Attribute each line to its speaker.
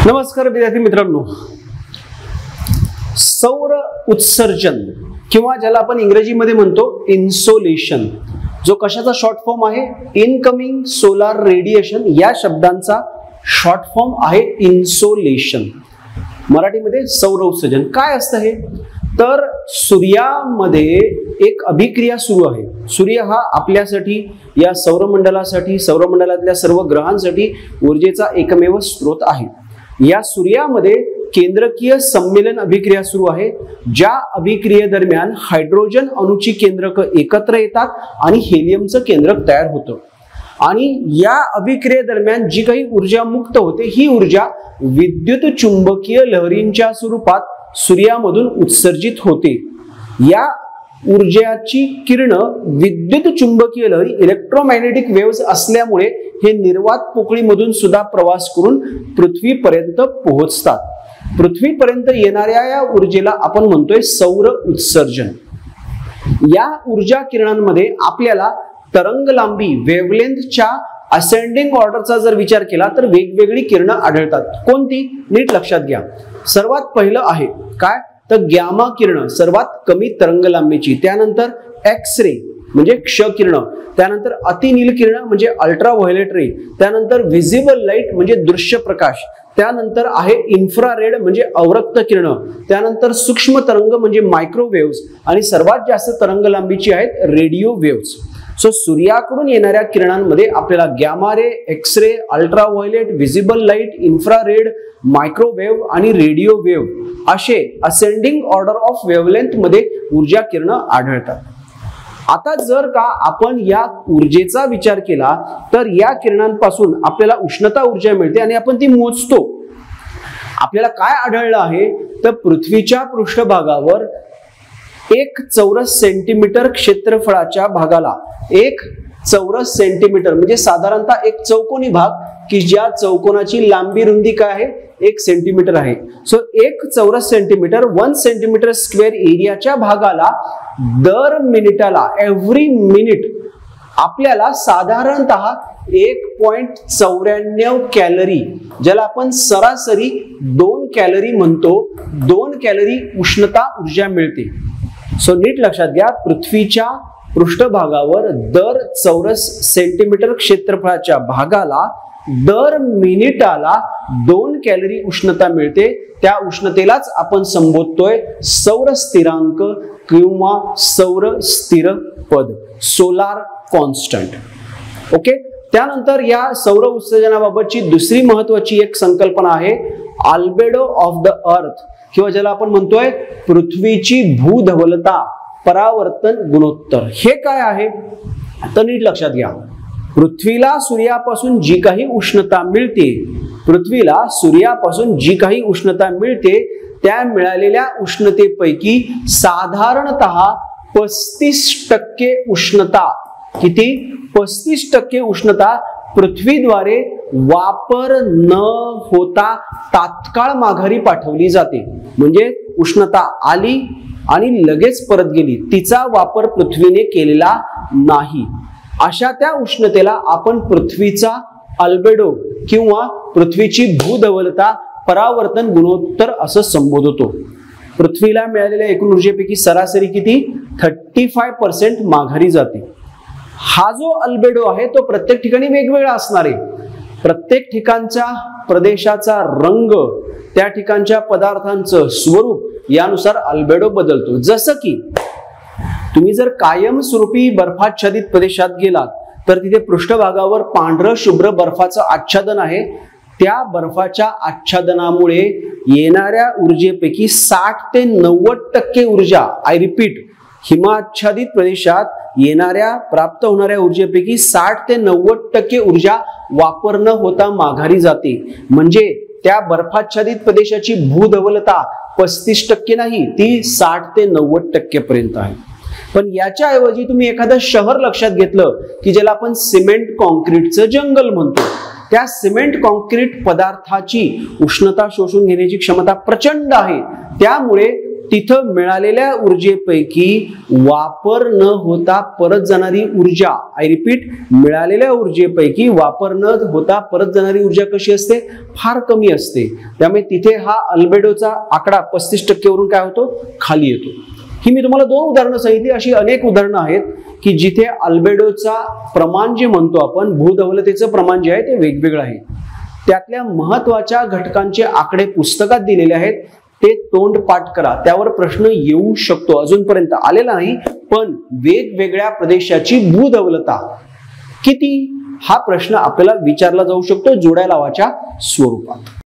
Speaker 1: नमस्कार विद्यार्थी मित्रांनो, सौर उत्सर्जन किंवा ज्याला आपण इंग्रजीमध्ये म्हणतो इन्सोलेशन, जो कशाचा शॉर्ट फॉर्म आहे इनकमिंग सोलार रेडिएशन, या शब्दांचा शॉर्ट फॉर्म आहे इन्सोलेशन. मराठीमध्ये सौर उत्सर्जन काय असतं हे तर सूर्यामध्ये एक अभिक्रिया सुरू आहे. सूर्य हा आपल्यासाठी, या सौरमंडलासाठी, सौरमंडलातल्या सर्व ग्रहांसाठी ऊर्जेचा एकमेव स्रोत आहे. या सूर्यामध्ये केंद्रकीय सम्मेलन अभिक्रिया सुरू आहे, ज्या अभिक्रियेदरम्यान हायड्रोजन अणूची केंद्रक एकत्र येतात आणि हेलियमचं केंद्रक तयार होतं. आणि या अभिक्रियेदरम्यान जी काही ऊर्जा मुक्त होते, ही ऊर्जा विद्युत चुंबकीय लहरींच्या स्वरूपात सूर्यामधून उत्सर्जित होते. या ऊर्जाची किरण विद्युत चुंबकीय लहरी इलेक्ट्रोमॅग्नेटिक वेव्हज असल्यामुळे हे निर्वात पोकळीमधून सुद्धा प्रवास करून पृथ्वीपर्यंत पोहोचतात. पृथ्वीपर्यंत येणाऱ्या या ऊर्जेला आपण म्हणतोय सौर उत्सर्जन. या ऊर्जा किरणांमध्ये आपल्याला तरंग लांबी वेव्हलेंथच्या असेंडिंग ऑर्डरचा जर विचार केला तर वेगवेगळी किरणं आढळतात. कोणती नीट लक्षात घ्या. सर्वात पहिलं आहे काय तर गॅमा किरण, सर्वात कमी तरंग लांबीची. त्यानंतर एक्स रे म्हणजे क्ष किरण, त्यानंतर अतिनील किरण म्हणजे अल्ट्रा व्हायोलेट रे, त्यानंतर व्हिजिबल लाईट म्हणजे दृश्य प्रकाश, त्यानंतर आहे इन्फ्रारेड म्हणजे अवरक्त किरण, त्यानंतर सूक्ष्म तरंग म्हणजे मायक्रोवेव्हज, आणि सर्वात जास्त तरंग लांबीची आहेत रेडिओ वेव्हज. सो सूर्याकडून येणाऱ्या किरणांमध्ये आपल्याला gamma ray, X ray, ultra violet, visible light, infrared, microwave आणि रेडिओ वेव्ह असे असेंडिंग ऑर्डर ऑफ वेव्हलेंथ मध्ये ऊर्जा किरणं आढळतात. आता जर का आपण या ऊर्जेचा विचार केला तर या किरणांपासून आपल्याला उष्णता ऊर्जा मिळते आणि आपण ती मोजतो. आपल्याला काय आढळलं आहे तर पृथ्वीच्या पृष्ठभागावर 1 चौरस सेंटीमीटर क्षेत्रफळाच्या भागाला 1 चौरस सेंटीमीटर म्हणजे साधारणतः एक चौकोनी भाग की ज्या चौकोनाची लांबी रुंदी काय आहे 1 सेंटीमीटर आहे. सो 1 चौरस सेंटीमीटर 1 सेंटीमीटर स्क्वेअर एरियाच्या भागाला दर मिनिटाला एव्हरी मिनिट आपल्याला साधारणतः 1.94 कॅलरी, ज्याला आपण सरासरी 2 कॅलरी म्हणतो, 2 कॅलरी उष्णता ऊर्जा मिळते. सो नीट लक्षात घ्या, पृथ्वीच्या पृष्ठभागावर दर चौरस सेंटीमीटर क्षेत्रफळाच्या भागाला दर मिनिटाला 2 कॅलरी उष्णता मिळते. त्या उष्णतेलाच आपण संबोधतोय सौर स्थिरांक किंवा सौर स्थिर पद, सोलार कॉन्स्टंट. ओके. त्यानंतर या सौर उत्सर्जनाबाबतची दुसरी महत्वाची एक संकल्पना आहे अल्बेडो ऑफ द अर्थ, किंवा ज्याला आपण म्हणतोय पृथ्वीची भूधवलता, परावर्तन गुणोत्तर. हे काय आहे तर नीट लक्षात घ्या. पृथ्वीला सूर्यापासून जी काही उष्णता मिळते, पृथ्वीला सूर्यापासून जी काही उष्णता मिळते त्या मिळालेल्या उष्णतेपैकी साधारणतः 35% उष्णता, किती 35% उष्णता पृथ्वीद्वारे वापर न होता तात्काळ माघारी पाठवली जाते. म्हणजे उष्णता आली आणि लगेच परत गेली, तिचा वापर पृथ्वीने केलेला नाही. अशा त्या उष्णतेला आपण पृथ्वीचा अल्बेडो किंवा पृथ्वीची भूधवलता, परावर्तन गुणोत्तर असं संबोधतो. पृथ्वीला मिळालेल्या एकूण ऊर्जेपैकी सरासरी किती 35% माघारी जाते. हा जो अल्बेडो आहे तो प्रत्येक ठिकाणी वेगवेगळा असणार आहे. प्रत्येक ठिकाणच्या प्रदेशाचा रंग, त्या ठिकाणच्या पदार्थांचं स्वरूप यानुसार अल्बेडो बदलतो. जसं की तुम्ही जर कायमस्वरूपी बर्फाच्छादित प्रदेशात गेलात तर तिथे पृष्ठभागावर पांढरं शुभ्र बर्फाचं आच्छादन आहे. त्या बर्फाच्या आच्छादनामुळे येणाऱ्या ऊर्जेपैकी 60 ते 90% ऊर्जा, आय रिपीट, हिमाच्छादित प्रदेशात येणाऱ्या प्राप्त होणाऱ्या ऊर्जेपैकी 60 ते 90% ऊर्जा वापर न होता माघारी जाते. म्हणजे त्या बर्फाच्छादित प्रदेशाची भूधवलता 35% नाही, ती 60 ते 90% पर्यंत आहे. पण याच्या ऐवजी तुम्ही एखादं शहर लक्षात घेतलं की ज्याला आपण सिमेंट कॉन्क्रीटचं जंगल म्हणतो, त्या सिमेंट कॉन्क्रीट पदार्थाची उष्णता शोषून घेण्याची क्षमता प्रचंड आहे. त्यामुळे तिथं मिळालेल्या ऊर्जेपैकी वापर न होता परत जाणारी ऊर्जा, आय रिपीट, मिळालेल्या ऊर्जेपैकी वापर न होता परत जाणारी ऊर्जा कशी असते? फार कमी असते. त्यामुळे तिथे हा अल्बेडोचा आकडा 35% वरून काय होतो? खाली येतो. ही मी तुम्हाला 2 उदाहरणं सांगितली. अशी अनेक उदाहरणं आहेत की जिथे अल्बेडोचा प्रमाण जे म्हणतो आपण, भूधवलतेचं प्रमाण जे आहे ते वेगवेगळं आहे. त्यातल्या महत्वाच्या घटकांचे आकडे पुस्तकात दिलेले आहेत. ते तोंड पाठ करा. त्यावर प्रश्न येऊ शकतो. अजूनपर्यंत आलेला नाही, पण वेगवेगळ्या प्रदेशाची भूधवलता किती, हा प्रश्न आपल्याला विचारला जाऊ शकतो जोड्या लावाच्या स्वरूपात.